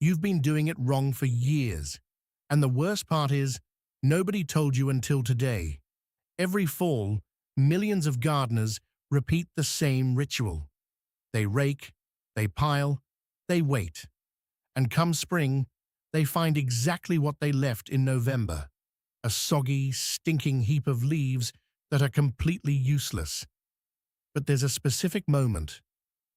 You've been doing it wrong for years. And the worst part is, nobody told you until today. Every fall, millions of gardeners repeat the same ritual. They rake, they pile, they wait. And come spring, they find exactly what they left in November. A soggy, stinking heap of leaves that are completely useless. But there's a specific moment,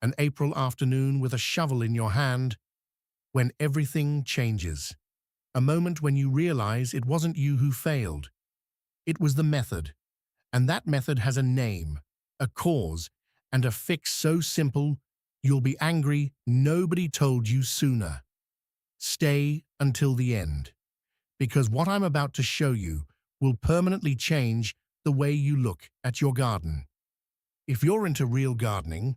an April afternoon with a shovel in your hand, when everything changes. A moment when you realize it wasn't you who failed. It was the method. And that method has a name, a cause, and a fix so simple, you'll be angry nobody told you sooner. Stay until the end, because what I'm about to show you will permanently change the way you look at your garden. If you're into real gardening,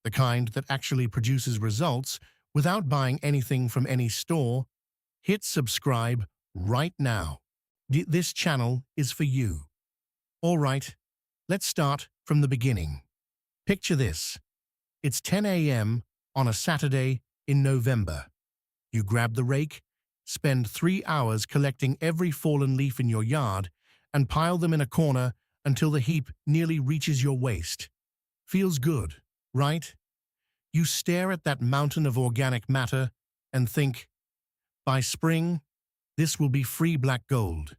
the kind that actually produces results without buying anything from any store, hit subscribe right now. This channel is for you. All right, let's start from the beginning. Picture this. It's 10 a.m. on a Saturday in November. You grab the rake, spend 3 hours collecting every fallen leaf in your yard, and pile them in a corner until the heap nearly reaches your waist. Feels good, right? You stare at that mountain of organic matter and think, by spring, this will be free black gold.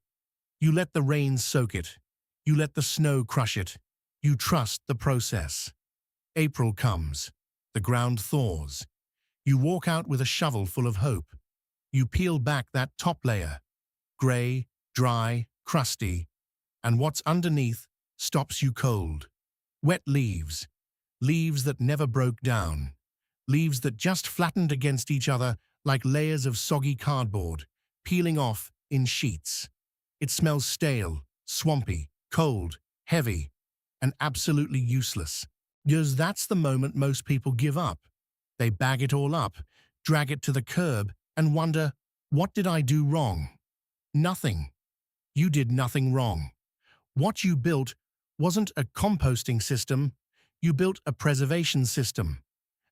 You let the rain soak it. You let the snow crush it. You trust the process. April comes. The ground thaws. You walk out with a shovel full of hope. You peel back that top layer, gray, dry, crusty, and what's underneath stops you cold. Wet leaves, leaves that never broke down, leaves that just flattened against each other like layers of soggy cardboard, peeling off in sheets. It smells stale, swampy, cold, heavy, and absolutely useless. Because that's the moment most people give up. They bag it all up, drag it to the curb, and wonder, what did I do wrong? Nothing. You did nothing wrong. What you built wasn't a composting system, you built a preservation system.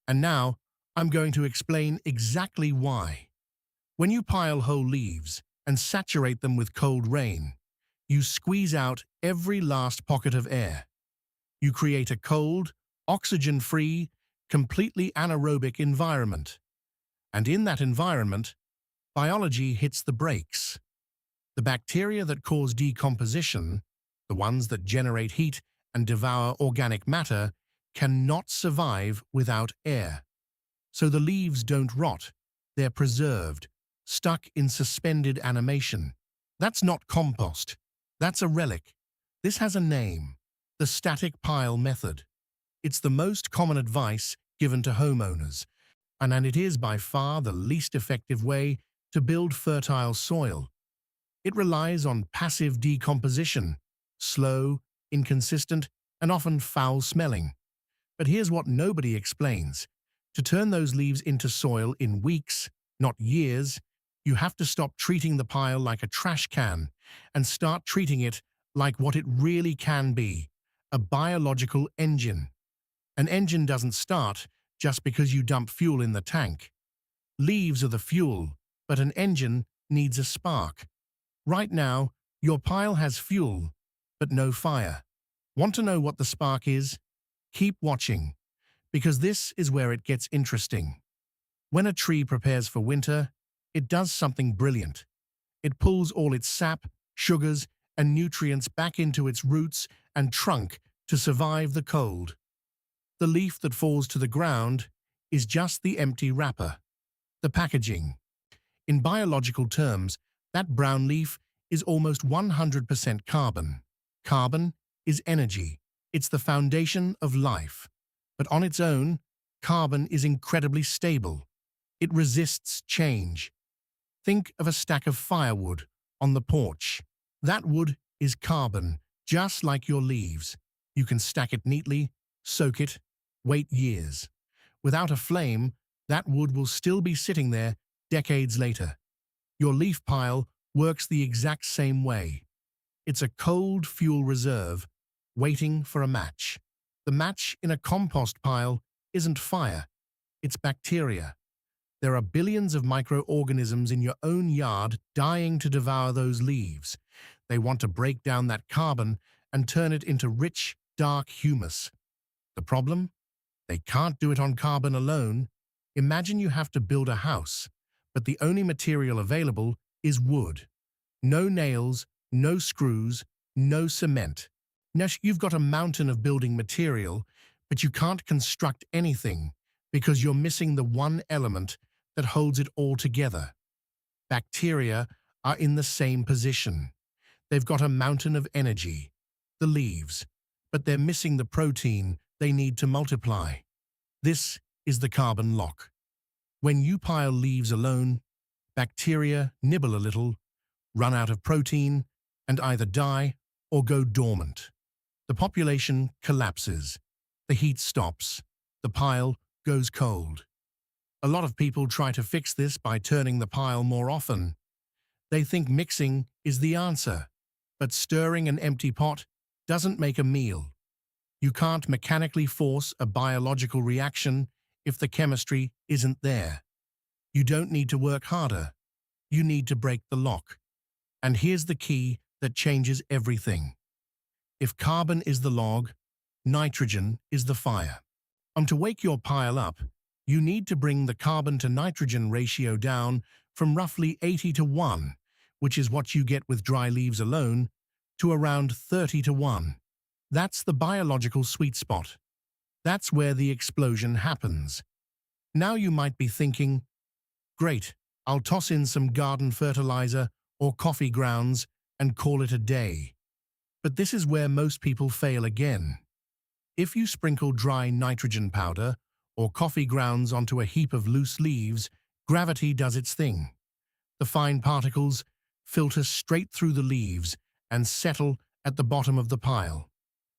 And now, I'm going to explain exactly why. When you pile whole leaves and saturate them with cold rain, you squeeze out every last pocket of air. You create a cold, oxygen-free, completely anaerobic environment. And in that environment, biology hits the brakes. The bacteria that cause decomposition, the ones that generate heat and devour organic matter, cannot survive without air. So the leaves don't rot, they're preserved, stuck in suspended animation. That's not compost, that's a relic. This has a name, the static pile method. It's the most common advice given to homeowners, and it is by far the least effective way to build fertile soil. It relies on passive decomposition, slow, inconsistent, and often foul-smelling. But here's what nobody explains. To turn those leaves into soil in weeks, not years, you have to stop treating the pile like a trash can and start treating it like what it really can be, a biological engine. An engine doesn't start just because you dump fuel in the tank. Leaves are the fuel, but an engine needs a spark. Right now, your pile has fuel, but no fire. Want to know what the spark is? Keep watching, because this is where it gets interesting. When a tree prepares for winter, it does something brilliant. It pulls all its sap, sugars, and nutrients back into its roots and trunk to survive the cold. The leaf that falls to the ground is just the empty wrapper, the packaging. In biological terms, that brown leaf is almost 100% carbon. Carbon is energy. It's the foundation of life. But on its own, carbon is incredibly stable. It resists change. Think of a stack of firewood on the porch. That wood is carbon, just like your leaves. You can stack it neatly, soak it, wait years. Without a flame, that wood will still be sitting there decades later. Your leaf pile works the exact same way. It's a cold fuel reserve waiting for a match. The match in a compost pile isn't fire, it's bacteria. There are billions of microorganisms in your own yard dying to devour those leaves. They want to break down that carbon and turn it into rich, dark humus. The problem? They can't do it on carbon alone. Imagine you have to build a house, but the only material available is wood. No nails, no screws, no cement. Now you've got a mountain of building material, but you can't construct anything because you're missing the one element that holds it all together. Bacteria are in the same position. They've got a mountain of energy, the leaves, but they're missing the protein they need to multiply. This is the carbon lock. When you pile leaves alone, bacteria nibble a little, run out of protein, and either die or go dormant. The population collapses. The heat stops. The pile goes cold. A lot of people try to fix this by turning the pile more often. They think mixing is the answer, but stirring an empty pot doesn't make a meal. You can't mechanically force a biological reaction if the chemistry isn't there. You don't need to work harder. You need to break the lock. And here's the key that changes everything. If carbon is the log, nitrogen is the fire. To wake your pile up, you need to bring the carbon to nitrogen ratio down from roughly 80 to 1, which is what you get with dry leaves alone, to around 30 to 1. That's the biological sweet spot. That's where the explosion happens. Now you might be thinking, great, I'll toss in some garden fertilizer or coffee grounds and call it a day. But this is where most people fail again. If you sprinkle dry nitrogen powder or coffee grounds onto a heap of loose leaves, gravity does its thing. The fine particles filter straight through the leaves and settle at the bottom of the pile.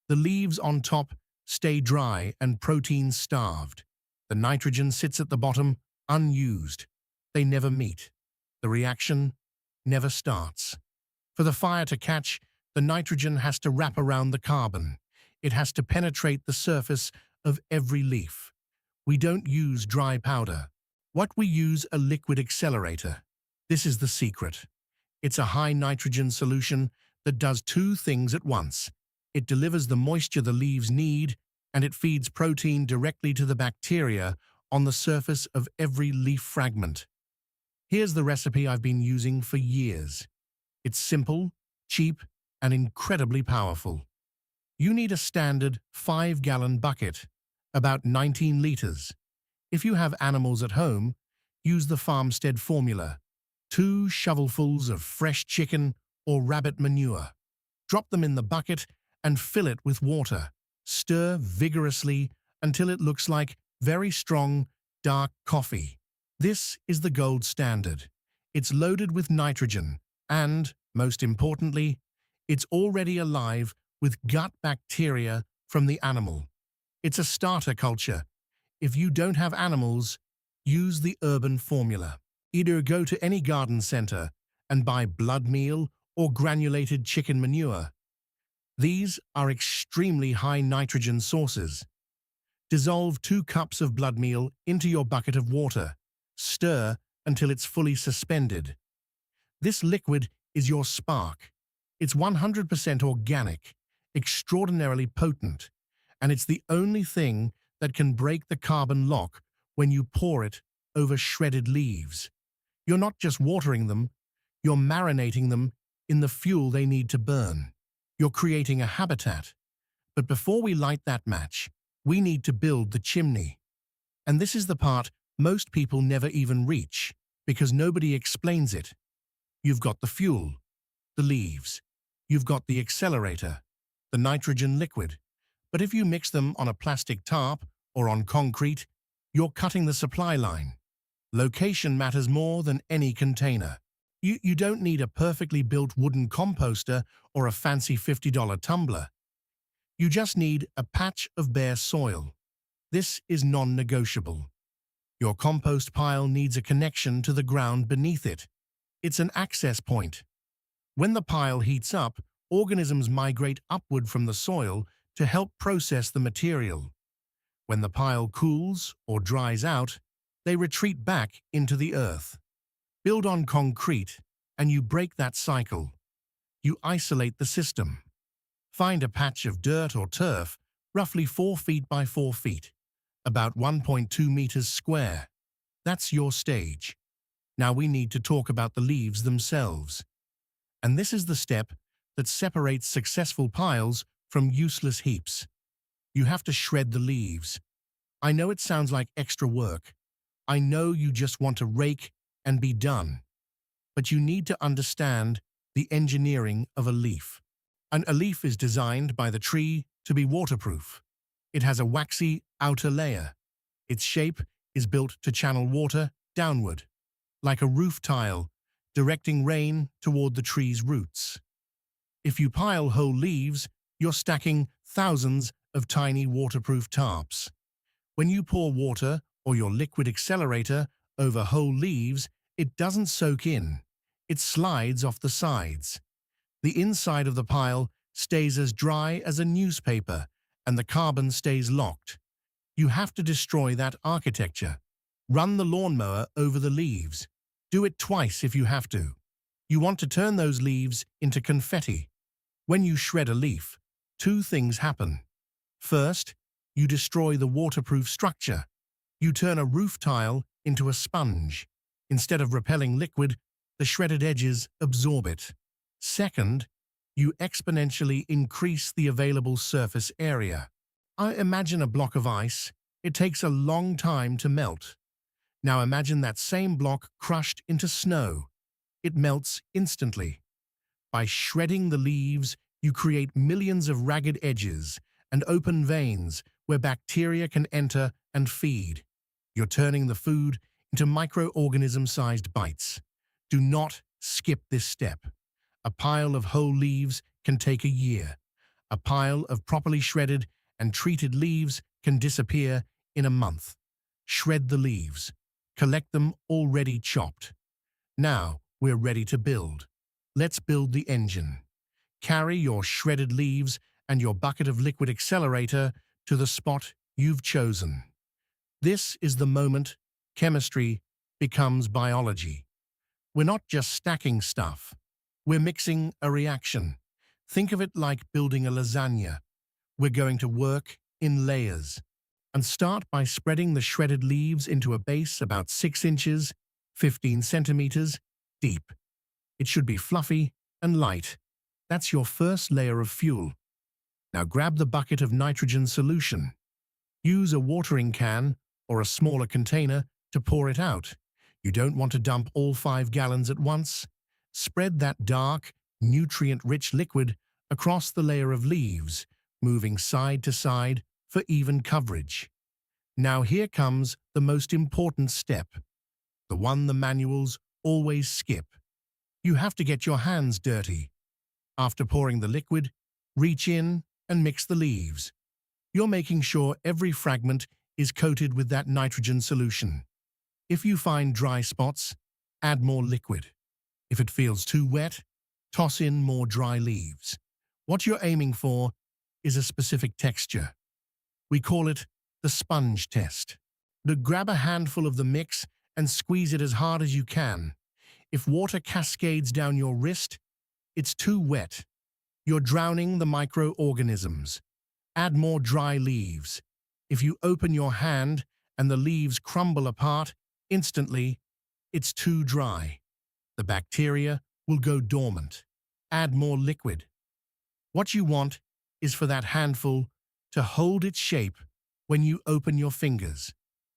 The leaves on top stay dry and protein-starved. The nitrogen sits at the bottom, unused. They never meet. The reaction never starts. For the fire to catch, the nitrogen has to wrap around the carbon. It has to penetrate the surface of every leaf. We don't use dry powder. What we use a liquid accelerator. This is the secret. It's a high nitrogen solution that does two things at once. It delivers the moisture the leaves need, and it feeds protein directly to the bacteria on the surface of every leaf fragment. Here's the recipe I've been using for years. It's simple, cheap, and incredibly powerful. You need a standard 5-gallon bucket, about 19 liters. If you have animals at home, use the farmstead formula. 2 shovelfuls of fresh chicken or rabbit manure. Drop them in the bucket and fill it with water. Stir vigorously until it looks like very strong, dark coffee. This is the gold standard. It's loaded with nitrogen and, most importantly, it's already alive with gut bacteria from the animal. It's a starter culture. If you don't have animals, use the urban formula. Either go to any garden center and buy blood meal or granulated chicken manure. These are extremely high nitrogen sources. Dissolve 2 cups of blood meal into your bucket of water. Stir until it's fully suspended. This liquid is your spark. It's 100% organic, extraordinarily potent, and it's the only thing that can break the carbon lock when you pour it over shredded leaves. You're not just watering them, you're marinating them in the fuel they need to burn. You're creating a habitat. But before we light that match, we need to build the chimney. And this is the part most people never even reach, because nobody explains it. You've got the fuel, the leaves. You've got the accelerator, the nitrogen liquid. But if you mix them on a plastic tarp or on concrete, you're cutting the supply line. Location matters more than any container. You don't need a perfectly built wooden composter or a fancy $50 tumbler. You just need a patch of bare soil. This is non-negotiable. Your compost pile needs a connection to the ground beneath it. It's an access point. When the pile heats up, organisms migrate upward from the soil to help process the material. When the pile cools or dries out, they retreat back into the earth. Build on concrete, and you break that cycle. You isolate the system. Find a patch of dirt or turf, roughly 4 feet by 4 feet, about 1.2 meters square. That's your stage. Now we need to talk about the leaves themselves. And this is the step that separates successful piles from useless heaps. You have to shred the leaves. I know it sounds like extra work. I know you just want to rake and be done. But you need to understand the engineering of a leaf. A leaf is designed by the tree to be waterproof. It has a waxy outer layer. Its shape is built to channel water downward, like a roof tile, directing rain toward the tree's roots. If you pile whole leaves, you're stacking thousands of tiny waterproof tarps. When you pour water or your liquid accelerator over whole leaves, it doesn't soak in. It slides off the sides. The inside of the pile stays as dry as a newspaper, and the carbon stays locked. You have to destroy that architecture. Run the lawnmower over the leaves. Do it twice if you have to. You want to turn those leaves into confetti. When you shred a leaf, 2 things happen. First, you destroy the waterproof structure. You turn a roof tile into a sponge. Instead of repelling liquid, the shredded edges absorb it. Second, you exponentially increase the available surface area. I imagine a block of ice. It takes a long time to melt. Now imagine that same block crushed into snow. It melts instantly. By shredding the leaves, you create millions of ragged edges and open veins where bacteria can enter and feed. You're turning the food into microorganism-sized bites. Do not skip this step. A pile of whole leaves can take a year. A pile of properly shredded and treated leaves can disappear in a month. Shred the leaves. Collect them already chopped. Now we're ready to build. Let's build the engine. Carry your shredded leaves and your bucket of liquid accelerator to the spot you've chosen. This is the moment chemistry becomes biology. We're not just stacking stuff. We're mixing a reaction. Think of it like building a lasagna. We're going to work in layers. And start by spreading the shredded leaves into a base about 6 inches, 15 centimeters, deep. It should be fluffy and light. That's your first layer of fuel. Now grab the bucket of nitrogen solution. Use a watering can or a smaller container to pour it out. You don't want to dump all 5 gallons at once. Spread that dark, nutrient-rich liquid across the layer of leaves, moving side to side for even coverage. Now here comes the most important step, the one the manuals always skip. You have to get your hands dirty. After pouring the liquid, reach in and mix the leaves. You're making sure every fragment is coated with that nitrogen solution. If you find dry spots, add more liquid. If it feels too wet, toss in more dry leaves. What you're aiming for is a specific texture. We call it the sponge test. Grab a handful of the mix and squeeze it as hard as you can. If water cascades down your wrist, it's too wet. You're drowning the microorganisms. Add more dry leaves. If you open your hand and the leaves crumble apart instantly, it's too dry. The bacteria will go dormant. Add more liquid. What you want is for that handful to hold its shape when you open your fingers,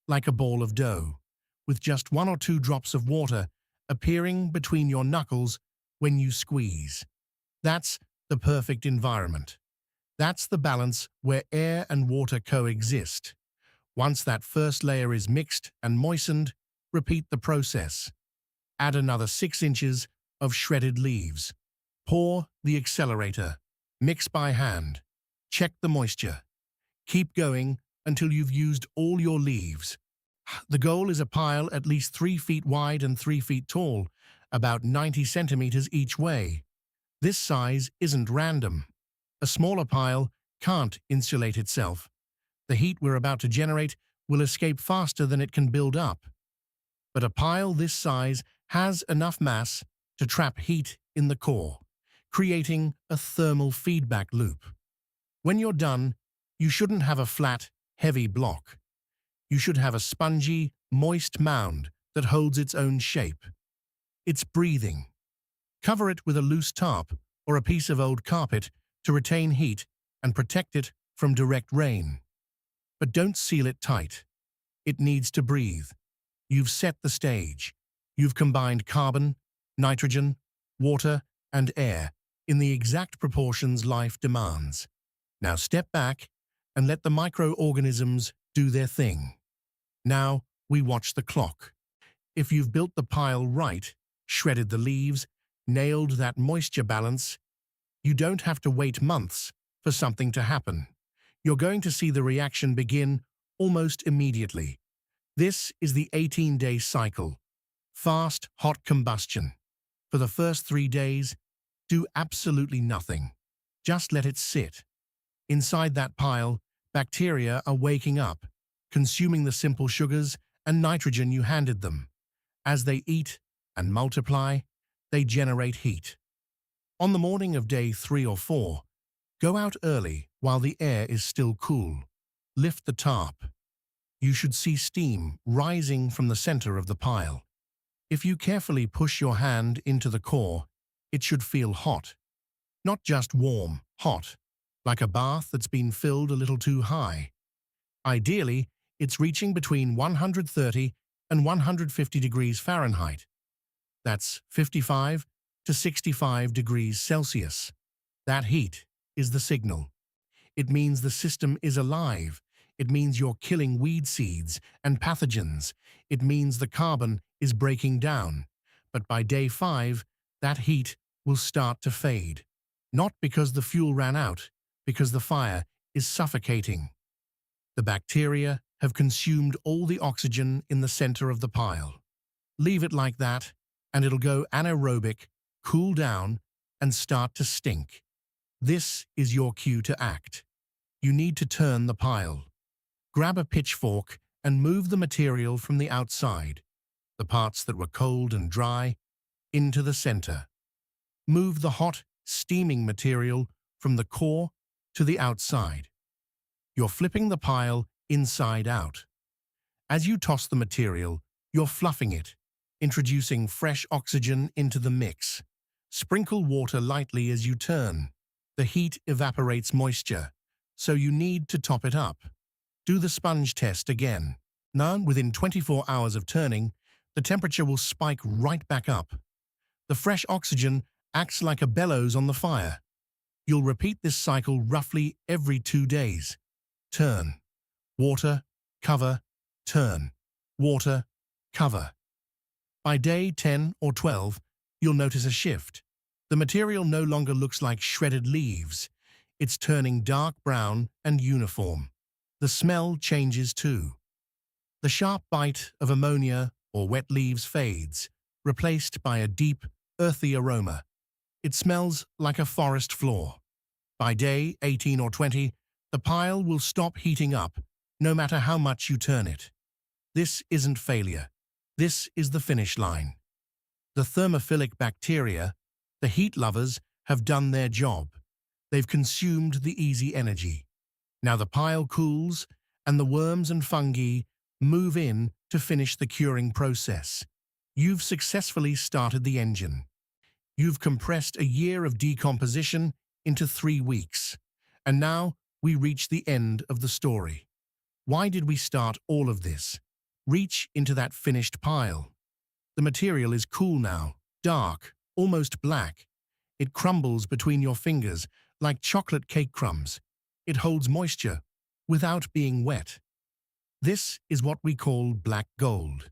like a ball of dough, with just 1 or 2 drops of water appearing between your knuckles when you squeeze. That's the perfect environment. That's the balance where air and water coexist. Once that first layer is mixed and moistened, repeat the process. Add another 6 inches of shredded leaves. Pour the accelerator. Mix by hand. Check the moisture. Keep going until you've used all your leaves. The goal is a pile at least 3 feet wide and 3 feet tall, about 90 centimeters each way. This size isn't random. A smaller pile can't insulate itself. The heat we're about to generate will escape faster than it can build up. But a pile this size has enough mass to trap heat in the core, creating a thermal feedback loop. When you're done, you shouldn't have a flat, heavy block. You should have a spongy, moist mound that holds its own shape. It's breathing. Cover it with a loose tarp or a piece of old carpet to retain heat and protect it from direct rain. But don't seal it tight. It needs to breathe. You've set the stage. You've combined carbon, nitrogen, water, and air in the exact proportions life demands. Now step back and let the microorganisms do their thing. Now we watch the clock. If you've built the pile right, shredded the leaves, nailed that moisture balance, you don't have to wait months for something to happen. You're going to see the reaction begin almost immediately. This is the 18-day cycle. Fast, hot combustion. For the first 3 days, do absolutely nothing. Just let it sit. Inside that pile, bacteria are waking up, consuming the simple sugars and nitrogen you handed them. As they eat and multiply, they generate heat. On the morning of day 3 or 4, go out early while the air is still cool. Lift the tarp. You should see steam rising from the center of the pile. If you carefully push your hand into the core, it should feel hot. Not just warm, hot, like a bath that's been filled a little too high. Ideally, it's reaching between 130 and 150 degrees Fahrenheit. That's 55 to 65 degrees Celsius. That heat is the signal. It means the system is alive. It means you're killing weed seeds and pathogens. It means the carbon is breaking down. But by day 5, that heat will start to fade. Not because the fuel ran out, because the fire is suffocating. The bacteria have consumed all the oxygen in the center of the pile. Leave it like that, and it'll go anaerobic, cool down, and start to stink. This is your cue to act. You need to turn the pile. Grab a pitchfork and move the material from the outside, the parts that were cold and dry, into the center. Move the hot, steaming material from the core to the outside. You're flipping the pile inside out. As you toss the material, you're fluffing it, introducing fresh oxygen into the mix. Sprinkle water lightly as you turn. The heat evaporates moisture, so you need to top it up. Do the sponge test again. Now, within 24 hours of turning, the temperature will spike right back up. The fresh oxygen acts like a bellows on the fire. You'll repeat this cycle roughly every 2 days. Turn. Water, cover, turn. Water, cover. By day 10 or 12, you'll notice a shift. The material no longer looks like shredded leaves. It's turning dark brown and uniform. The smell changes too. The sharp bite of ammonia or wet leaves fades, replaced by a deep, earthy aroma. It smells like a forest floor. By day 18 or 20, the pile will stop heating up, no matter how much you turn it. This isn't failure. This is the finish line. The thermophilic bacteria, the heat lovers, have done their job. They've consumed the easy energy. Now the pile cools, and the worms and fungi move in to finish the curing process. You've successfully started the engine. You've compressed a year of decomposition into 3 weeks. And now we reach the end of the story. Why did we start all of this? Reach into that finished pile. The material is cool now, dark, almost black. It crumbles between your fingers like chocolate cake crumbs. It holds moisture without being wet. This is what we call black gold.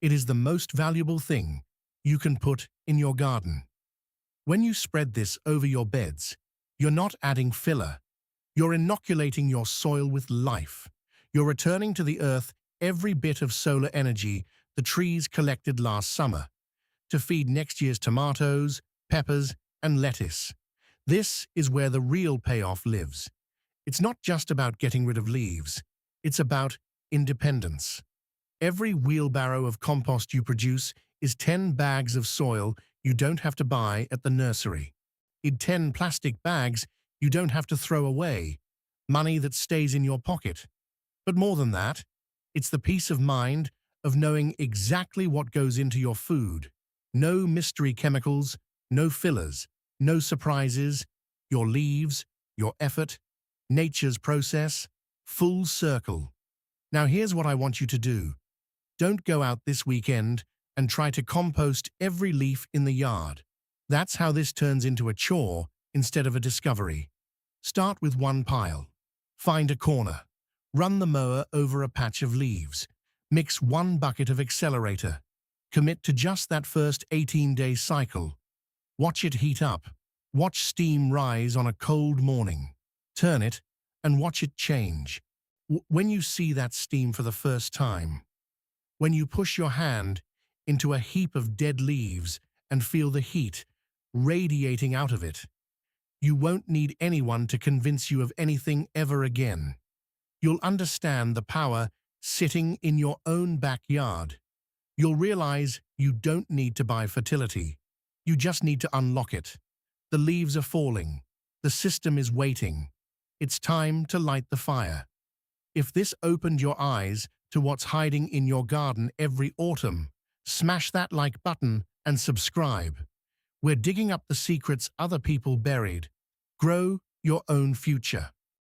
It is the most valuable thing you can put in your garden. When you spread this over your beds, you're not adding filler. You're inoculating your soil with life. You're returning to the earth every bit of solar energy the trees collected last summer to feed next year's tomatoes, peppers, and lettuce. This is where the real payoff lives. It's not just about getting rid of leaves. It's about independence. Every wheelbarrow of compost you produce is 10 bags of soil you don't have to buy at the nursery. In 10 plastic bags you don't have to throw away, money that stays in your pocket. But more than that, it's the peace of mind of knowing exactly what goes into your food. No mystery chemicals, no fillers, no surprises, your leaves, your effort, nature's process, full circle. Now here's what I want you to do. Don't go out this weekend and try to compost every leaf in the yard. That's how this turns into a chore instead of a discovery. Start with one pile. Find a corner. Run the mower over a patch of leaves. Mix 1 bucket of accelerator. Commit to just that first 18-day cycle. Watch it heat up. Watch steam rise on a cold morning. Turn it and watch it change. When you see that steam for the first time, when you push your hand into a heap of dead leaves and feel the heat radiating out of it, you won't need anyone to convince you of anything ever again. You'll understand the power sitting in your own backyard. You'll realize you don't need to buy fertility. You just need to unlock it. The leaves are falling. The system is waiting. It's time to light the fire. If this opened your eyes to what's hiding in your garden every autumn, smash that like button and subscribe. We're digging up the secrets other people buried. Grow your own future.